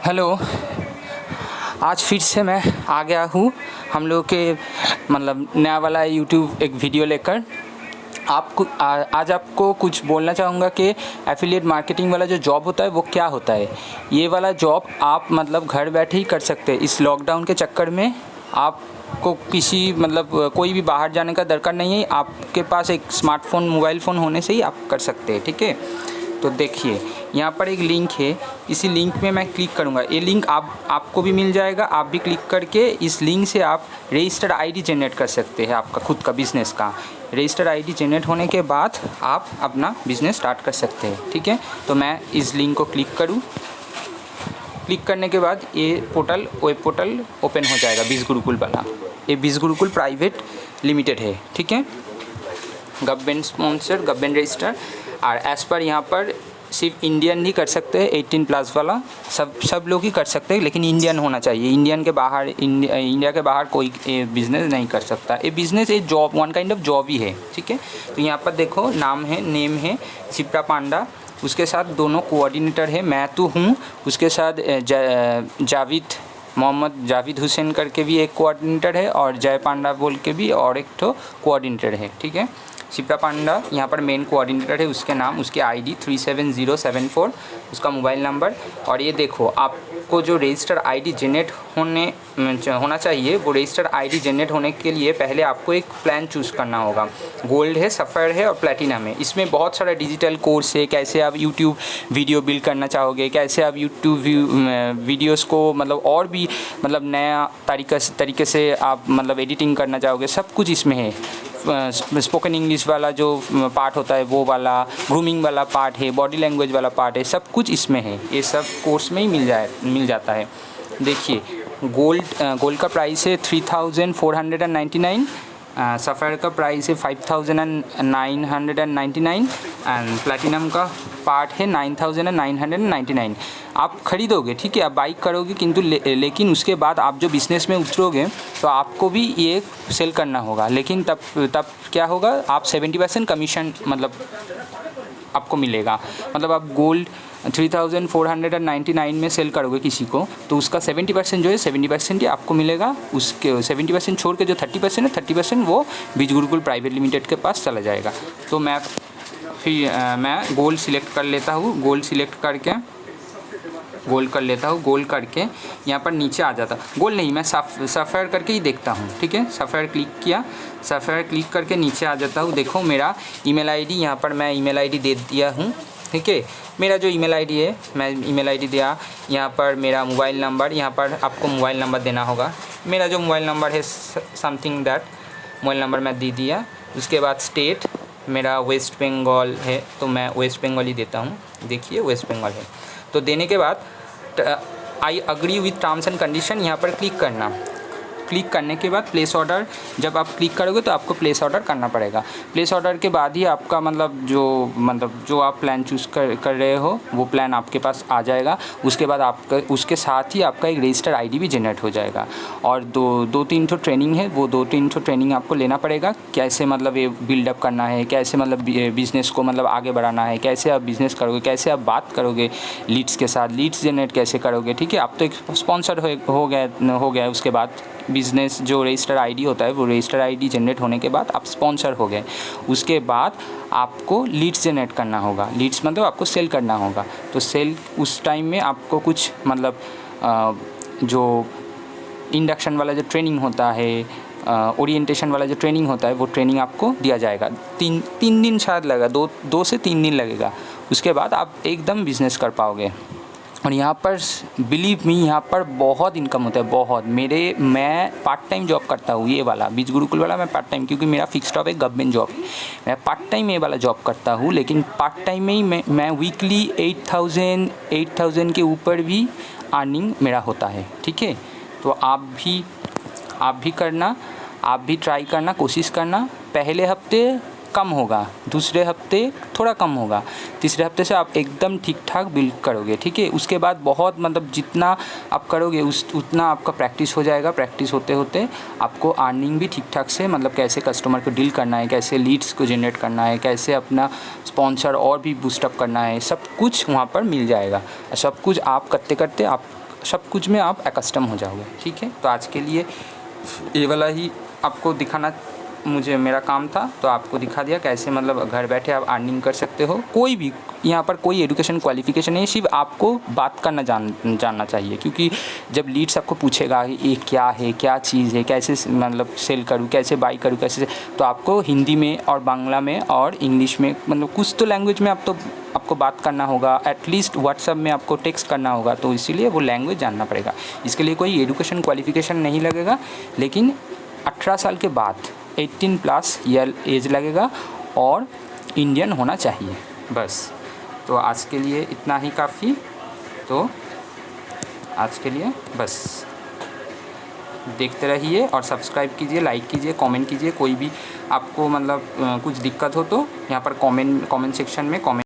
Hello. आज फिर से मैं आ गया हूँ हम लोग के मतलब नया वाला यूट्यूब एक वीडियो लेकर। आज आपको कुछ बोलना चाहूँगा कि एफिलिएट मार्केटिंग वाला जो जॉब होता है वो क्या होता है। ये वाला जॉब आप मतलब घर बैठे ही कर सकते हैं। इस लॉकडाउन के चक्कर में आपको किसी मतलब कोई भी बाहर जाने का दरकार नहीं है। आपके पास एक स्मार्टफ़ोन मोबाइल फ़ोन होने से ही आप कर सकते हैं। ठीक है, तो देखिए यहाँ पर एक लिंक है। इसी लिंक में मैं क्लिक करूँगा। ये लिंक आपको भी मिल जाएगा। आप भी क्लिक करके इस लिंक से आप रजिस्टर्ड आईडी जनरेट कर सकते हैं। आपका खुद का बिज़नेस का रजिस्टर्ड आईडी जनरेट होने के बाद आप अपना बिज़नेस स्टार्ट कर सकते हैं। ठीक है, तो मैं इस लिंक को क्लिक करूँ। क्लिक करने के बाद ये वेब पोर्टल ओपन हो जाएगा बीज गुरुकुल वाला। ये बीज गुरुकुल प्राइवेट लिमिटेड है। ठीक है, गवर्नमेंट स्पॉन्सर, गवर्नमेंट रजिस्टर। और एज़ पर यहाँ पर सिर्फ इंडियन ही कर सकते हैं। 18+ वाला सब लोग ही कर सकते हैं, लेकिन इंडियन होना चाहिए। इंडियन के बाहर इंडिया के बाहर कोई बिज़नेस नहीं कर सकता। ये बिज़नेस एक job, one kind of job ही है। ठीक है, तो यहाँ पर देखो नेम है शिप्रा पांडा। उसके साथ दोनों कोऑर्डिनेटर है, मैं तो हूँ। उसके साथ मोहम्मद जावेद हुसैन करके भी एक कोऑर्डिनेटर है, और जय पांडा बोल के भी और एक तो कोऑर्डिनेटर है। ठीक है, शिप्रा पांडा यहाँ पर मेन कोऑर्डिनेटर है। उसके नाम, उसके आईडी 37074, उसका मोबाइल नंबर। और ये देखो आपको जो रजिस्टर आईडी जनरेट होना चाहिए, वो रजिस्टर आईडी जनरेट होने के लिए पहले आपको एक प्लान चूज़ करना होगा। गोल्ड है, सफ़ायर है और प्लैटिनम है। इसमें बहुत सारा डिजिटल कोर्स है। कैसे आप यूट्यूब वीडियो बिल्ड करना चाहोगे, कैसे आप यूट्यूब वीडियोस को मतलब और भी मतलब नया तरीके से आप मतलब एडिटिंग करना चाहोगे, सब कुछ इसमें है। स्पोकन इंग्लिश वाला जो पार्ट होता है वो वाला, ग्रूमिंग वाला पार्ट है, बॉडी लैंग्वेज वाला पार्ट है, सब कुछ इसमें है। ये सब कोर्स में ही मिल जाता है। देखिए गोल्ड का प्राइस है 3499, सफ़ायर का प्राइस है 5999 एंड प्लैटिनम का पार्ट है 9999। आप ख़रीदोगे, ठीक है, आप बाइक करोगे, किंतु लेकिन उसके बाद आप जो बिज़नेस में उतरोगे तो आपको भी ये सेल करना होगा। लेकिन तब क्या होगा, आप 70% कमीशन मतलब आपको मिलेगा। मतलब आप गोल्ड 3499 में सेल करोगे किसी को, तो उसका 70% जो है 70% ही आपको मिलेगा। उसके 70% छोड़ के जो 30% है, 30% वो बीज गुरुकुल प्राइवेट लिमिटेड के पास चला जाएगा। तो मैं गोल्ड सिलेक्ट कर लेता हूँ। गोल्ड करके यहाँ पर नीचे आ जाता। गोल्ड नहीं, मैं सफ़ायर करके ही देखता हूँ। ठीक है, सफ़ायर क्लिक किया। सफ़ायर क्लिक करके नीचे आ जाता हूँ। देखो मेरा ईमेल आईडी, यहाँ पर मैं ईमेल आईडी दे दिया हूँ। ठीक है, मेरा जो ईमेल आईडी है, मैं ईमेल आईडी दिया। यहाँ पर मेरा मोबाइल नंबर, यहाँ पर आपको मोबाइल नंबर देना होगा। मेरा जो मोबाइल नंबर है समथिंग दैट मोबाइल नंबर मैं दे दिया। उसके बाद स्टेट मेरा वेस्ट बंगाल है, तो मैं वेस्ट बंगाल ही देता हूँ। देखिए वेस्ट बंगाल है। तो देने के बाद I agree with terms and condition, यहाँ पर क्लिक करना। क्लिक करने के बाद प्लेस ऑर्डर, जब आप क्लिक करोगे तो आपको प्लेस ऑर्डर करना पड़ेगा। प्लेस ऑर्डर के बाद ही आपका मतलब जो आप प्लान चूज़ कर रहे हो वो प्लान आपके पास आ जाएगा। उसके बाद उसके साथ ही आपका एक रजिस्टर आईडी भी जनरेट हो जाएगा। और दो तीन ठो ट्रेनिंग है, वो 2-3 ठो ट्रेनिंग आपको लेना पड़ेगा। कैसे मतलब ये बिल्डअप करना है, कैसे मतलब बिज़नेस को मतलब आगे बढ़ाना है, कैसे आप बिज़नेस करोगे, कैसे आप बात करोगे लीड्स के साथ, लीड्स जनरेट कैसे करोगे। ठीक है, आप तो एक स्पॉन्सर हो गया। उसके बाद बिज़नेस जो रजिस्टर आईडी होता है, वो रजिस्टर आईडी जनरेट होने के बाद आप स्पॉन्सर हो गए। उसके बाद आपको लीड्स जनरेट करना होगा। लीड्स मतलब आपको सेल करना होगा। तो सेल उस टाइम में आपको कुछ मतलब जो इंडक्शन वाला जो ट्रेनिंग होता है, ओरिएंटेशन वाला जो ट्रेनिंग होता है, वो ट्रेनिंग आपको दिया जाएगा। तीन दिन शायद लगेगा, 2 से 3 दिन लगेगा। उसके बाद आप एकदम बिज़नेस कर पाओगे। और यहाँ पर बिलीव मी, यहाँ पर बहुत इनकम होता है, बहुत। मैं पार्ट टाइम जॉब करता हूँ, ये वाला बीज गुरुकुल वाला मैं पार्ट टाइम, क्योंकि मेरा फिक्स जॉब है गवर्नमेंट जॉब। मैं पार्ट टाइम ये वाला जॉब करता हूँ, लेकिन पार्ट टाइम में ही मैं वीकली 8,000 के ऊपर भी अर्निंग मेरा होता है। ठीक है, तो आप भी करना, आप भी ट्राई करना, कोशिश करना। पहले हफ्ते कम होगा, दूसरे हफ्ते थोड़ा कम होगा, तीसरे हफ्ते से आप एकदम ठीक ठाक बिल्ड करोगे। ठीक है, उसके बाद बहुत मतलब जितना आप करोगे उतना आपका प्रैक्टिस हो जाएगा। प्रैक्टिस होते होते आपको अर्निंग भी ठीक ठाक से मतलब कैसे कस्टमर को डील करना है, कैसे लीड्स को जनरेट करना है, कैसे अपना स्पॉन्सर और भी बूस्टअप करना है, सब कुछ वहाँ पर मिल जाएगा। सब कुछ आप करते करते आप सब कुछ में आप एकस्टम हो जाओगे। ठीक है, तो आज के लिए ये वाला ही आपको दिखाना मुझे मेरा काम था, तो आपको दिखा दिया कैसे मतलब घर बैठे आप अर्निंग कर सकते हो। कोई भी यहाँ पर कोई एजुकेशन क्वालिफिकेशन नहीं, सिर्फ आपको बात करना जानना चाहिए, क्योंकि जब लीड्स आपको पूछेगा ये क्या है, क्या चीज़ है, कैसे मतलब सेल करूँ, कैसे बाई करूँ, कैसे, तो आपको हिंदी में और बांग्ला में और इंग्लिश में मतलब कुछ तो लैंग्वेज में आपको बात करना होगा, एटलीस्ट व्हाट्सएप में आपको टेक्स्ट करना होगा, तो इसीलिए वो लैंग्वेज जानना पड़ेगा। इसके लिए कोई एजुकेशन क्वालिफिकेशन नहीं लगेगा, लेकिन 18 साल के बाद 18+ ईयर एज लगेगा और इंडियन होना चाहिए बस। तो आज के लिए इतना ही काफ़ी, तो आज के लिए बस देखते रहिए और सब्सक्राइब कीजिए, लाइक कीजिए, कमेंट कीजिए। कोई भी आपको मतलब कुछ दिक्कत हो तो यहाँ पर कमेंट सेक्शन में कमेंट